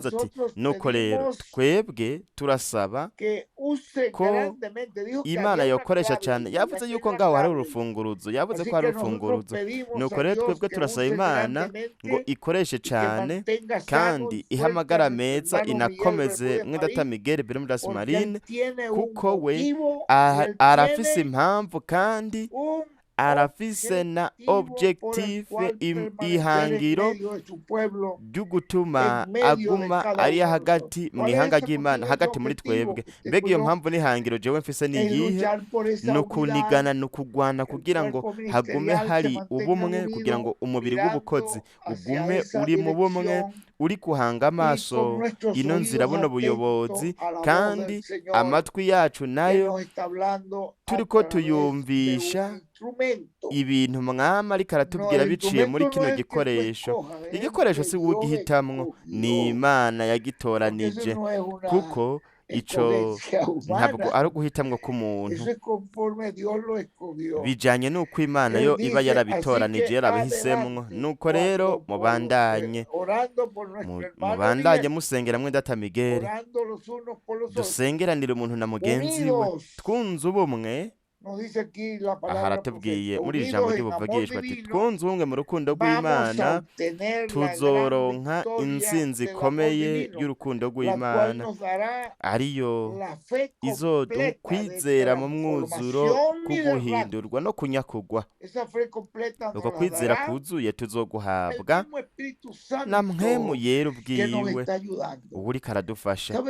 ati nuko rero twebwe turasaba ko Imana yokoresha cyane. Yavuze yuko ngaho hari urufunguruzo, yavuze ko hari urufunguruzo. Nuko rero twebwe turasaba Imana ngo ikoreshe cyane kandi ihamagara meza inakomeze mw'idata Miguel Bermudas Marine, kuko we arafise impamvu kandi arafise na objective, ihangiro ryo gutuma aguma ari hagati mu ihanga ry'Imana, hagati muri twebwe. Mbega iyo mpamvu n'ihangiro jewe mfise ni iyihe? Nukunigana, nukugwana kugira ngo hagume hari ubumwe, kugira ngo umubiri w'ubukozi ugume uri mu bumwe, uri kuhanga amaso ino nzira, buno buyobozi, kandi amatwi yacu nayo turiko tuyumvisha ibintu mwama ariko aratubwira biciye muri kino gikoresho. Igikoresho si wowe ugihitamwo, ni Imana yagitoranije, kuko ico ntabwo ari uguhitamwo k'umuntu, bijanye n'uko Imana yo iba yarabitoranije, yarabihisemwo. Nuko rero mubandanye musengera mw'idata Miguel, dusengeranire umuntu na mugenzi we twunze ubumwe. Aha haratubwiye muri iri jambo ry'ubuvugishwa ati twunze ubumwe mu rukundo rw'Imana tuzoronka intsinzi ikomeye y'urukundo rw'Imana, ariyo izodukwizera mu mwuzuro kuguhindurwa no kunyakurwa. uko kwizera kuzuye tuzoguhabwa na mpwemu yera ubwiwe, ubu uriko aradufasha.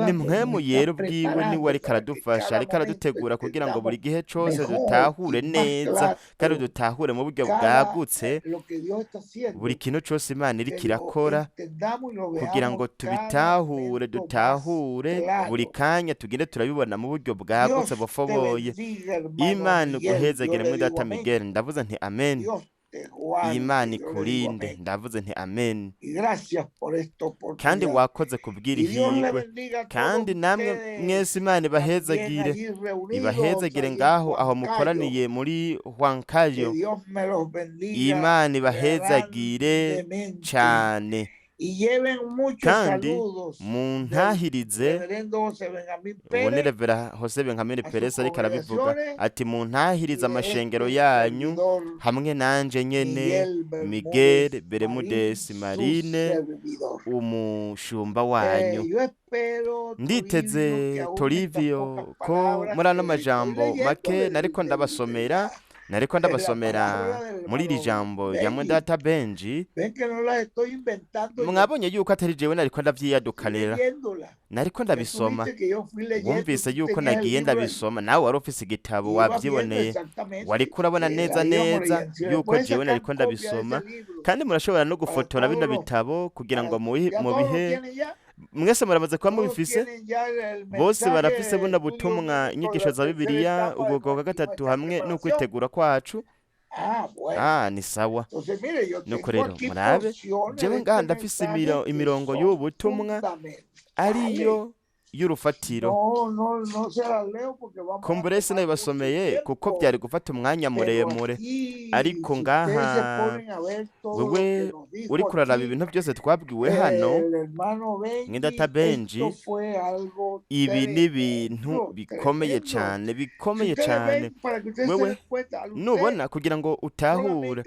Ni mpwemu yera ubwiwe niwe ariko aradufasha, ariko aradutegura kugira ngo buri gihe cose dutahure neza kandi dutahure mu buryo bwagutse buri kintu cose Imana iriko irakora, kugira ngo dutahure buri kanya tugende turabibona mu buryo bwagutse bufoboye. Imana iguhezagire mw'idata Miguel, ndavuze nti amen. Imana ikurinde, ndavuze nti amen. Kandi wakoze kubwira ihirwe, kandi namwe mwese Imana ibahezagire ngaho aho mukoraniye muri Huancayo. Imana ibahezagire cyane, kandi muntahirize. Ubone Revera Jose Benjamin Perez ariko arabivuga ati muntahirize amashengero yanyu hamwe nanje nyene Miguel Bermudes Marine, umushumba wanyu. Nditeze Torivio ko muri ano majambo make nariko ndabasomera muri iri jambo ya Mwendata Benji. Mwabonye yuko atari jewe nariko ndavyiyadukanira, nariko ndabisoma. Wumvise yuko nagiye ndabisoma, nawe wari ufise igitabo wavyiboneye, wariko urabona neza yuko jewe nariko ndabisoma. Kandi murashobora no gufotora bino bitabo kugira ngo mubihe mwese muramaze kuba mubifise. Bose barafise buno butumwa, inyigisho za Bibiliya, ubwoko bwa gatatu hamwe no kwitegura kwacu. Ni sawa. Nuko rero murabe, jewe ngaha ndafise imirongo y'ubu butumwa ariyo y'urufatiro. Kumbure sinabibasomeye kuko byari gufata umwanya muremure, ariko ngaha wewe uri kuraraba ibintu byose twabwiwe hano mw'idata Benji, ibi ni ibintu bikomeye cyane. Wewe nubona kugira ngo utahure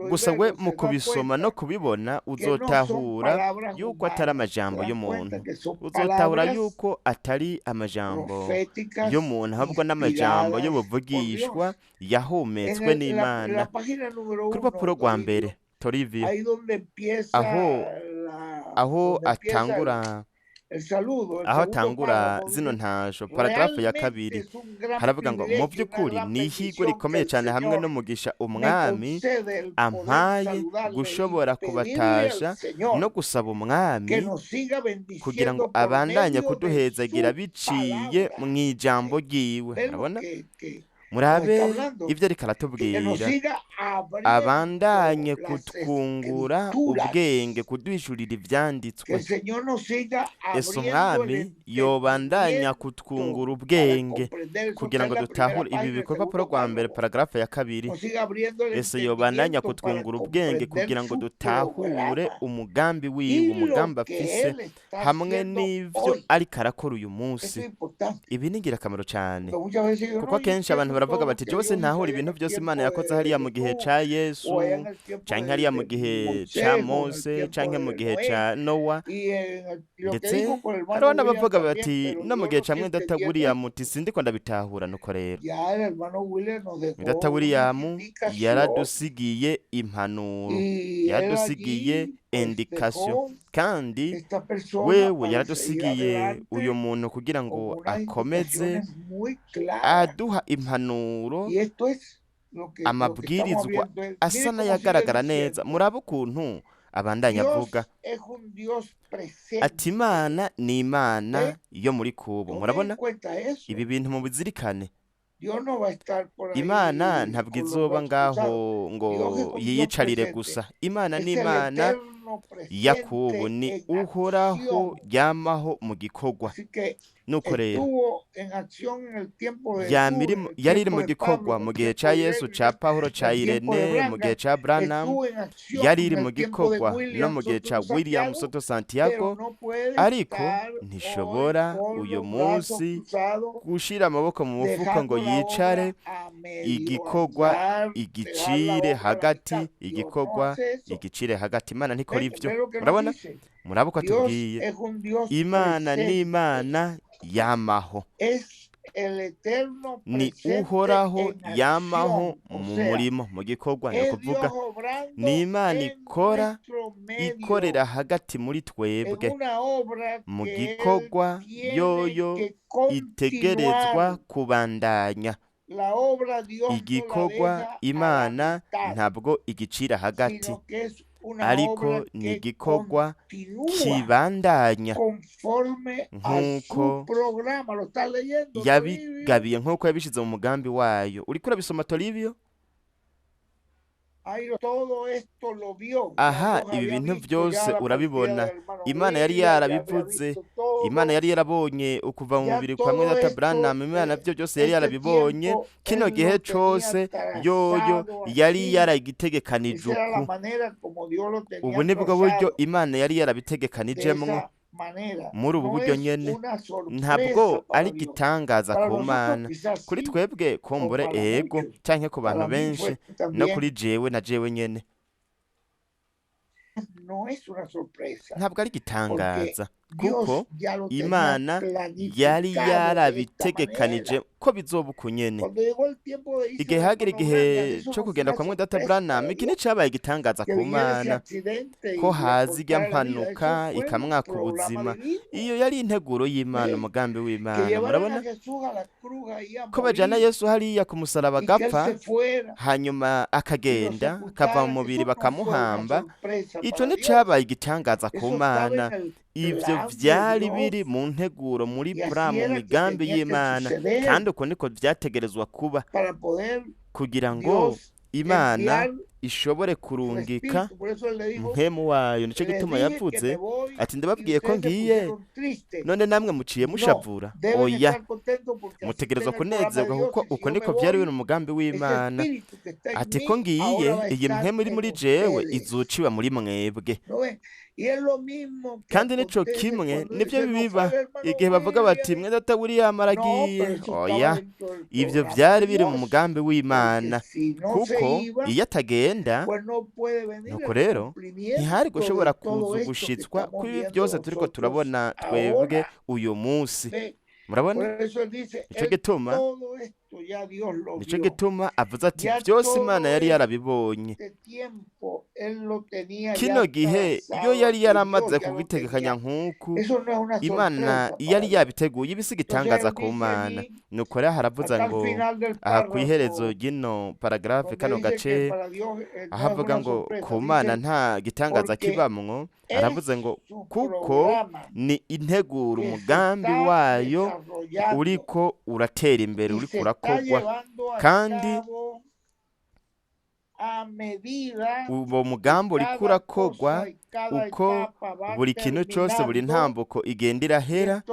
gusa, we mu kubisoma no kubibona uzotahura yuko atari amajambo y'umuntu, uzotahura tugatahura yuko atari amajambo y'umuntu ahubwo n'amajambo y'ubuvugishwa yahumetswe n'Imana. Ku rupapuro rwa mbere Turi aho atangura zino ntasho, paragarafu ya kabiri haravuga ngo mu by'ukuri ni ihigwe rikomeye cyane hamwe n'umugisha umwami ampaye gushobora kubatasha no gusaba umwami kugira ngo abandanye kuduhezagira biciye mu ijambo ryiwe. Murabona, murabe ibyo ariko aratubwira, abandanye kutwungura ubwenge, kuduhishurira ibyanditswe. Ese umwami yobandanya kutwungura ubwenge kugira ngo dutahure ibi bipapuro rwa mbere paragarafu ya kabiri. Ese yobandanya kutwungura ubwenge kugira ngo dutahure umugambi wiwe, umugambi afise hamwe n'ivyo ariko arakora uyu munsi. Ibi ni ingirakamaro cyane kuko akenshi abantu baravuga bati byose ntahura ibintu byose Imana yakoze hariya mu gihe ca Yesu canke hariya mu gihe ca Mose canke mu gihe ca Nowa, ndetse hariho n'abavuga bati no mu gihe ca Mwendata William uti sindiko ndabitahura. Nuko rero Mwendata William yaradusigiye impanuro, yaradusigiye indikasiyo, kandi wewe yaradusigiye uyu muntu kugira ngo akomeze aduha impanuro, amabwirizwa asa n'ayagaragara neza. Murabe ukuntu abandanya avuga ati Imana ni Imana yo muri kubu. Murabona ibi bintu mu bizirikane, Imana ntabwo izoba ngaho ngo yiyicarire gusa. Imana ni Imana Yakubu, ni uhoraho yamaho mu gikorwa. Nuko rero yari iri mu gikorwa mu gihe ca Yesu, ca Pawulo, ca Irene, mu gihe ca Branham, yari iri mu gikorwa no mu gihe ca William Soto Santiago, ariko ntishobora uyu munsi gushira amaboko mu mufuka ngo yicare, igikorwa igicire hagati, igikorwa igicire hagati. Imana ntikora ivyo. Murabona, muraba uko atubwiye, Imana ni Imana yamaho, ni uhoraho yamaho mu murimo, mu gikorwa. Ni ukuvuga ni Imana ikorera hagati muri twebwe mu gikorwa yoyo itegerezwa kubandanya. Igikorwa Imana ntabwo igicira hagati, ariko ni igikorwa kibandanya nk'uko yabigabiye, nk'uko yabishyize mu mugambi wayo. Uriko urabisoma Toribio? Aha, ibi bintu byose urabibona. Imana yari yarabivuze, Imana yari yarabonye ukuva mu mubiri kwa Mwendata Branham, Imana byo byose yari yarabibonye. Kino gihe cose yoyo yari yaragitegekanije uku. Ubu ni bwo buryo Imana yari yarabitegekanijemwo. Muri ubu buryo nyene, ntabwo ari gitangaza ku Mana. Kuri twebwe kumbure ego, canke ku bantu benshi, no kuri jewe na jewe nyene, ntabwo ari gitangaza kuko Imana yari yarabitegekanije ko bizoba uku nyene. Igihe hagira igihe cyo kugenda kwa Mwendata Branham, iki ni cabaye igitangaza ku Mana ko haza irya mpanuka ikamwaka ubuzima. Iyo yari integuro y'Imana, umugambi w'Imana. Murabona ko bajana Yesu hariya ku musaraba agapfa, hanyuma akagenda akava mu mubiri bakamuhamba. Ico ni cabaye igitangaza ku Mana. Ivyo vyari biri mu nteguro, muri plan, mu migambi y'Imana, kandi uko niko vyategerezwa kuba, kugira ngo Imana ishobore kurungika mpemu wayo. Nico gituma yavuze ati ndababwiye ko ngiye, none namwe muciye mushavura. Oya, mutegerezwa kunezerwa kuko uko niko vyari biri mu mugambi w'Imana. Ati ko ngiye, iyi mpemu iri muri jewe izuciwa muri mwebwe. Kandi nico kimwe nivyo biba igihe bavuga bati Mwendata William aragiye. Oya, ivyo vyari biri mu mugambi w'Imana, kuko iyo atagenda bigenda, nuko rero ntihari gushobora kuza ugushitswa kuri ibi byose turiko turabona twebwe uyu munsi. Murabona, nico gituma avuze ati byose Imana yari yarabibonye. Kino gihe iyo yari yaramaze kubitegekanya nk'uku, Imana yari yabiteguye ibisiga itangaza ku Mana. Nuko rero haravuze ngo aha kw'iherezo ry'ino paragrafe, kano gace aho avuga ngo ku Mana nta gitangaza kibamwo, aravuze ngo kuko ni integura umugambi wayo uriko uratera imbere, uriko urakogwa, kandi uwo mugambi uriko urakogwa uko buri kintu cyose, buri ntambuko igenda irahera,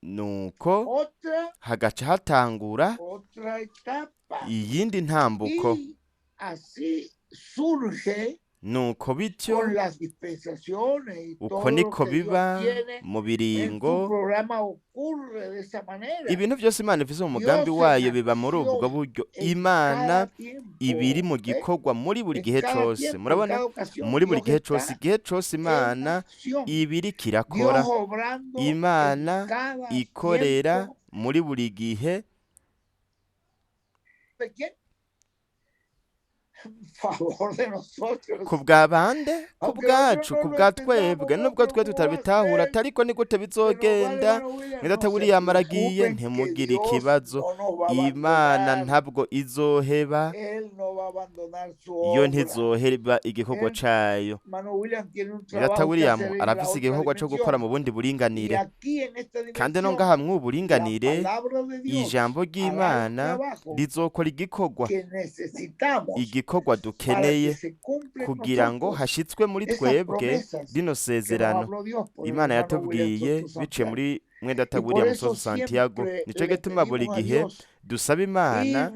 nuko hagaca hatangura iyindi ntambuko. Nuko bityo uko niko biba mu biringo, ibintu byose Imana ifise mu mugambi wayo biba muri ubwo buryo. Imana ibiri mu gikorwa muri buri gihe cyose. Murabona, muri buri gihe cyose, igihe cyose Imana ibiri kirakora, Imana ikorera muri buri gihe. Ku bwa bande? Ku bwacu, ku bwa twebwe, nubwo twe tutabitahura, ariko ni gute bizogenda. Data William aragiye, ntimugire ikibazo, Imana ntabwo izoheba, yo ntizoheba igikorwa cayo. Data William arafise igikorwa cyo gukora mu bundi buringanire, kandi no ngaha mw'uburinganire ijambo ry'Imana rizokora igikorwa dukeneye kugira ngo hashitswe muri twebwe rino sezerano Imana yatubwiye biciye muri Data William Musozi Santiago. Nico gituma buri gihe dusaba Imana,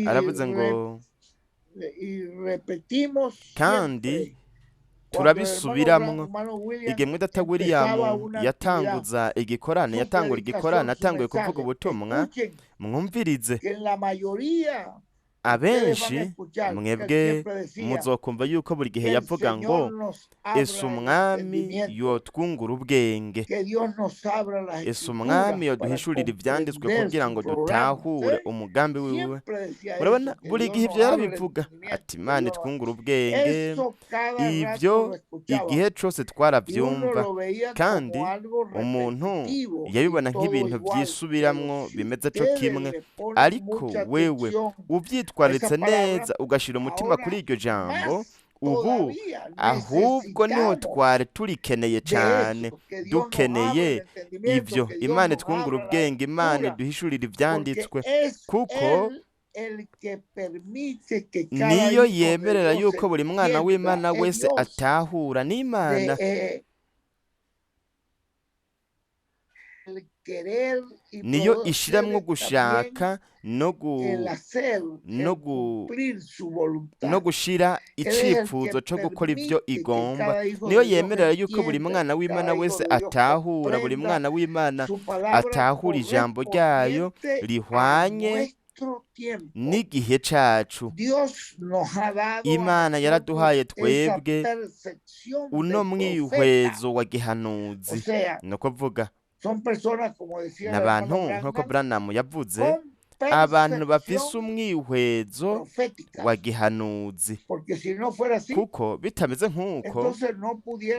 aravuze ngo kandi turabisubiramwo. Igihe Data William yatanguza igikorane, atanguye kuvuga ubutumwa, mwumvirize. Abenshi mwebwe muzokumva yuko buri gihe yavuga ngo ese umwami yotwungura ubwenge, ese umwami yoduhishurira ivyanditswe kugira ngo dutahure umugambi wiwe. Murabona, buri gihe ivyo yarabivuga ati Imana itwungura ubwenge. Ivyo igihe cose twaravyumva, kandi umuntu yabibona nk'ibintu vyisubiramwo bimeze co kimwe. Ariko wewe uvyitwaritse neza, ugashira umutima kuri iryo jambo, ubu ahubwo niho twari turikeneye cyane. Dukeneye ivyo Imana itwungura ubwenge, Imana iduhishurira ivyanditswe, kuko niyo yemerera yuko buri mwana w'Imana wese atahura n'Imana. Niyo ishiramwo gushaka no gushira icifuzo cyo gukora ivyo igomba. Niyo yemerera yuko buri mwana w'Imana wese atahura, buri mwana w'Imana atahura ijambo ryayo rihwanye n'igihe cacu. Imana yaraduhaye twebwe uno mwihwezo wa gihanuzi, no kuvuga n'abantu nk'uko Branham yavuze, abantu bafise umwihwezo wa gihanuzi, kuko bitameze nk'uko,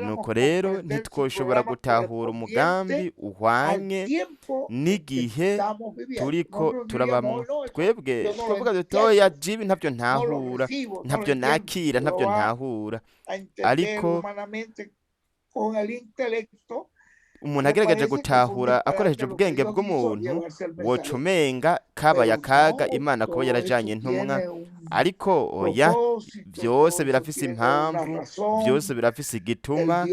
nuko rero ntitwoshobora gutahura umugambi uhwanye n'igihe turiko turabamwo. Twebwe twavuga dutoya, jibi ntabyo ntahura, ntabyo nakira, ntabyo ntahura. Ariko umuntu agerageje gutahura akoresheje ubwenge bw'umuntu, wocumenga kabaye akaga Imana kuba yarajanye intumwa. Ariko oya, byose birafise impamvu, byose birafise igituma.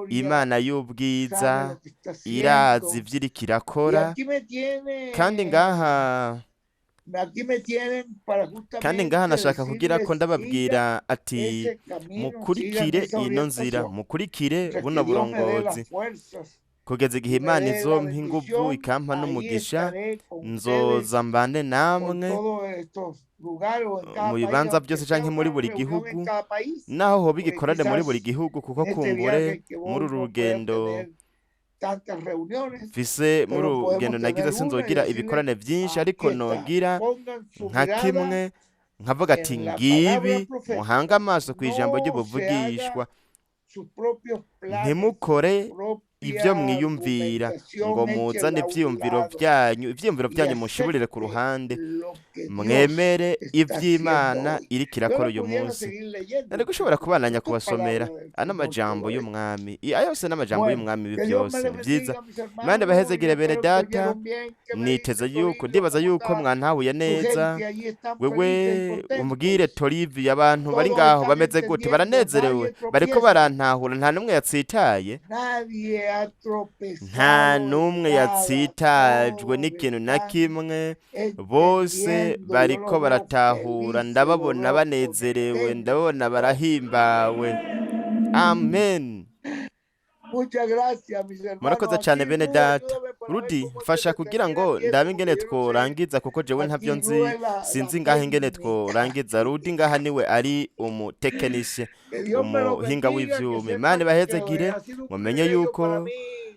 Imana y'ubwiza irazi ivyo iriko irakora, kandi ngaha nashaka kugira ko ndababwira ati mukurikire ino nzira, mukurikire buno burongozi. kugeza igihe y me Imana dé la izompa inguvu bendición, ikampa ahí n'umugisha, estaré con ustedes nzoza mbane por namwe todos estos lugares o en mu cada país, bibanza aunque byose sea canke muri una buri reunión en gihugu, cada país, naho hoba porque igikorane muri buri quizás gihugu, kuko en este kumbure viaje que muri voy uru no pueda rugendo tener tantas reuniones, mfise muri pero urugendo podemos nagize tener una y sinzogira decirle, ibikorane vyinshi, aquí ariko está, nogira pongan su nka mirada kimwe nkavuga ati en la palabra ngibi muhange profética, amaso ku ijambo no se ry'ubuvugishwa, haga sus propios planes, su ntimukore ibyo propia mwiyumvira ngo argumentación, muzane échenla a un lado ivyiyumviro y vyanyu mushibulire ku acepte ruhande, lo que Dios mwemere está haciendo ivy'Imana hoy. iriko Yo irakora lo uyu pudiera munsi. seguir leyendo, Nariko ushobora kubandanya esto es kubasomera palabra del ano Señor majambo todo esto. y'umwami, ayo yose n'amajambo Bueno, y'umwami ibi que Dios me vyose les ni vyiza. bendiga, mis Imana hermanos, y ibahezegire bene espero que data, oyeron bien que me niteze dice yuko Toribio, ndibaza cómo yuko está mwantahuye su neza. gente, allí están felices y Wewe umbwire contentos. Torivi, abantu bari Todos ngaho están bameze gute? entendiendo, Baranezerewe, nadie bariko tropieza, barantahura, nta n'umwe yatsitaye, nadie ha nta tropezado en n'umwe nada, yatsitajwe todos n'ikintu na están kimwe, bose entendiendo, yo bariko los veo baratahura, felices, los ndababona veo banezerewe, ndababona contentos. barahimbawe. Amen. Muchas gracias, mis Murakoze hermanos. cyane Aquí bene Ruth, data. ayúdame para ver Rudi, cómo es que mfasha se kugira termina el ngo tiempo, ndabe ingene porque yo no sé. tworangiza, kuko jewe ntavyo Aquí Ruth nzi, es la sinzi ngaho ingene técnica. tworangiza. Rudi ngaha niwe ari umutekinisiye, Que Dios me los umuhinga bendiga, que w'ivyuma. Imana sepan que ibahezegire, ha sido un mumenye privilegio para yuko mí,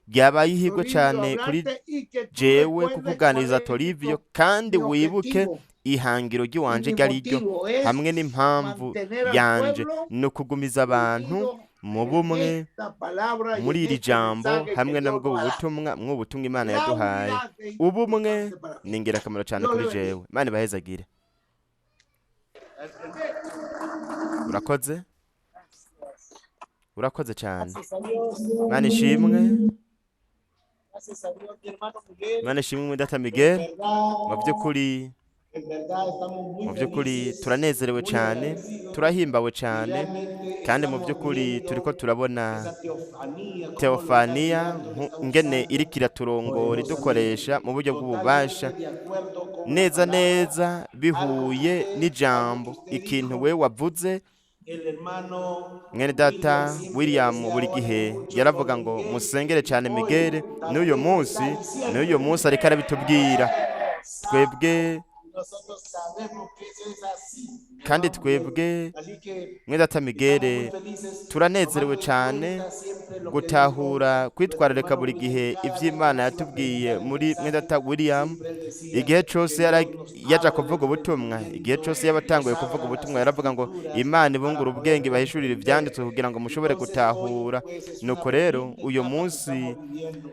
byabaye ihirwe Toribio, cane kuri hablarte y que tú jewe recuerdes cuál kukuganiriza es Torivio, kandi mi wibuke objetivo ihangiro y ry'iwanje mi ryariryo motivo hamwe es n'impamvu mantener al yanje pueblo ni ukugumiza abantu unido mu en bumwe esta palabra y muri en iri este jambo mensaje que hamwe Dios nabwo nos ha dado. butumwa mw'ubutumwa Imana La yaduhaye. unidad es Ubumwe importante para ni mí. ingirakamaro cyane Dios kuri le bendiga. jewe. Imana ibahezagire. Urakoze, urakoze cyane. Gracias a Dios. Imana ishimwe, Gracias a Dios, mi hermano Miguel. Imana ishimwe mwidata En Miguel. Mu verdad, by'ukuri estamos muy mu by'ukuri felices, turanezerewe muy cyane, agradecidos. turahimbawe Y cyane, realmente kandi mu estamos by'ukuri viendo turiko turabona esa teofanía, cómo lo está teofaniya guiando, lo está ingene usando iriko iraturongora idukoresha poderosamente. mu buryo bw'ububasha, Totalmente de acuerdo con la neza palabra, neza algo bihuye que n'ijambo, usted ikintu dijo. we wavuze. El hermano Mwene William data siempre William decía, buri oren gihe mucho yaravuga por ngo Miguel, musengere cyane y Miguel. hoy N'uyu también munsi está diciendo. n'uyu munsi ariko arabitubwira twebwe, Nosotros sabemos que eso es así. kandi twebwe Así que mwene data estamos Miguel muy felices, turanezerewe tomando en cyane cuenta siempre lo que gutahura dijo kwitwararika nuestro buri hermano gihe Miguel. Cada vez ivy'Imana que iba a yatubwiye predicar el muri mwene mensaje, data William. siempre él decía Igihe que cose Dios nos yaja abra kuvuga el ubutumwa, igihe entendimiento, cose yaba atanguye nos kuvuga abra ubutumwa las yaravuga ngo escrituras Imana para ibungura poder ubwenge bahishurire comprender. ivyanditswe kugira ngo mushobore Entonces gutahura. hoy pues es una Nuko rero bonita uyu etapa que munsi estamos viviendo.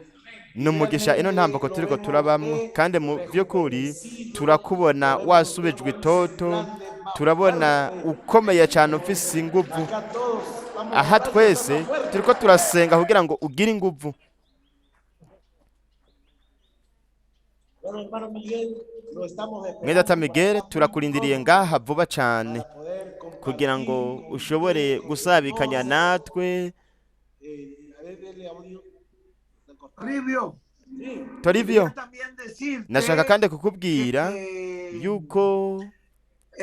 ni umugisha ino ntambako Realmente lo turiko vemos turabamwo, usted kandi mu by'ukuri rejuvenecido, turakubona lo vemos usted wasubijwe volverse itoto, grande, más turabona fuerte. ukomeye cyane ufise inguvu. Acá todos estamos Aha orando, twese estamos fuertes. turiko turasenga kugira ngo ugire inguvu. Bueno, hermano Miguel, lo estamos Mwene data esperando Miguel, para acá muy turakurindiriye pronto ngaha vuba cyane para poder kugira ngo compartir con ushobore usted, gusabikanya no, natwe. a ver, dele audio del costado. Toribio, Sí, Torivio, quería también decirte nashaka kandi que, kukubwira yuko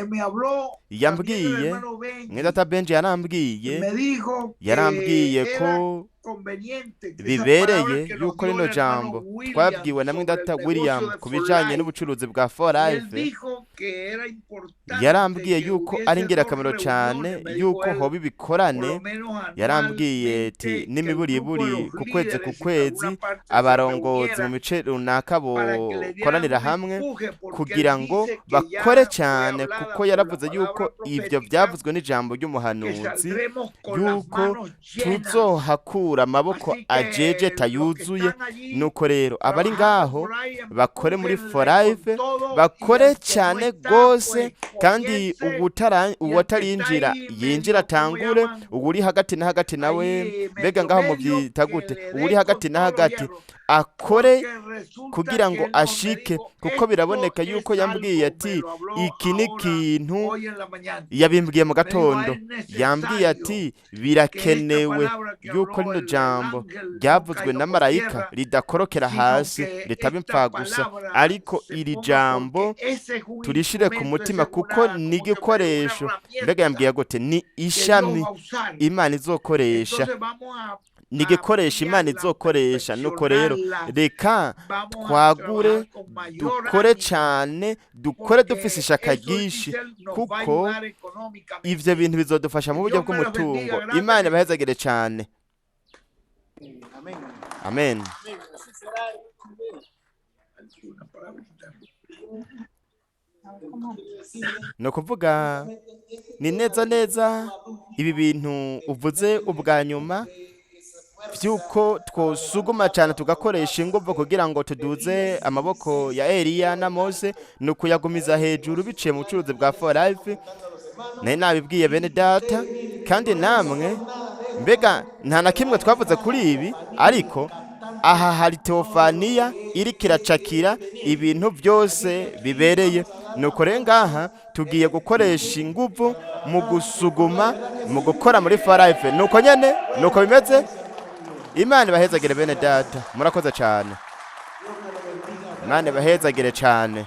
me habló también el yambwiye, hermano mwene Benji, data Benji yarambwiye, me dijo yarambwiye que ko era conveniente que esas bibereye palabras que nos yuko dio rino el hermano jambo William twabwiwe na mwene sobre el data negocio William de ku For bijanye Life, n'ubucuruzi bwa y él Forife, dijo que era importante yarambwiye que yuko hubiese ari dos ingirakamaro cyane reuniones, me dijo yuko él, hoba por ibikorane. lo menos Yarambwiye ati anualmente, que el grupo de n'imiburiburi los ku kwezi ku líderes en kwezi alguna parte se abarongozi mu reuniera mice runaka para que le dieran bokoranira un hamwe empuje, porque kugira él ngo dice que bakore ya fue cyane, hablada kuko por la yaravuze yuko palabra ivyo profética, byavuzwe n'ijambo que ry'umuhanuzi saldremos con las yuko manos llenas. tuzohakura amaboko Así ajeje que los que tayuzuye. están allí Nuko rero abari trabajando ngaho por ahí, bakore muri empújenle Forife, con todo, y bakore el que no cyane está, rwose, pues kandi comience, y el que uwatarinjira está ahí yinjira medio, como atangure, llaman, uwuri hagati na hagati nawe, ahí mbega medio ngaho medio, muvyita que gute, le uwuri dé hagati con na todos los hagati hierros, akore porque resulta kugira que ngo él no me ashike, dijo kuko esto biraboneka es yuko yambwiye algo, me ati lo habló iki ni ahora, ikintu, hoy en la mañana. yabimbwiye mu Me dijo, gatondo, es yambwiye necesario ati que esta birakenewe palabra que yuko habló rino jambo ryavuzwe na marayika ridakorokera hasi ritaba impfagusa, ariko iri jambo turishire ku mutima kuko ni igikoresho. Mbega yambwiye gute? Ni ishami Imana izokoresha, ni igikoresho Imana izokoresha. Nuko rero reka twagure, dukore cyane, dukore dufise ishaka ryinshi, kuko ivyo bintu bizodufasha mu buryo bw'umutungo. Imana ibahezagire cyane. Amen. Ni ukuvuga ni neza neza ibi bintu uvuze ubwa nyuma vy'uko twosuguma cyane tugakoresha inguvu kugira ngo tuduze amaboko ya Eliya na Mose, ni ukuyagumiza hejuru biciye mu bucuruzi bwa for life. Naye nabibwiye bene data, kandi namwe mbega nta na kimwe twavuze kuri ibi, ariko aha hari teofaniya iriko iracakira ibintu byose bibereye. Nuko rero ngaha tugiye gukoresha inguvu mu gusuguma, mu gukora muri for life. Nuko nyene nuko bimeze. Imana ibahezagire bene data, murakoze cyane. Imana ibahezagire cyane.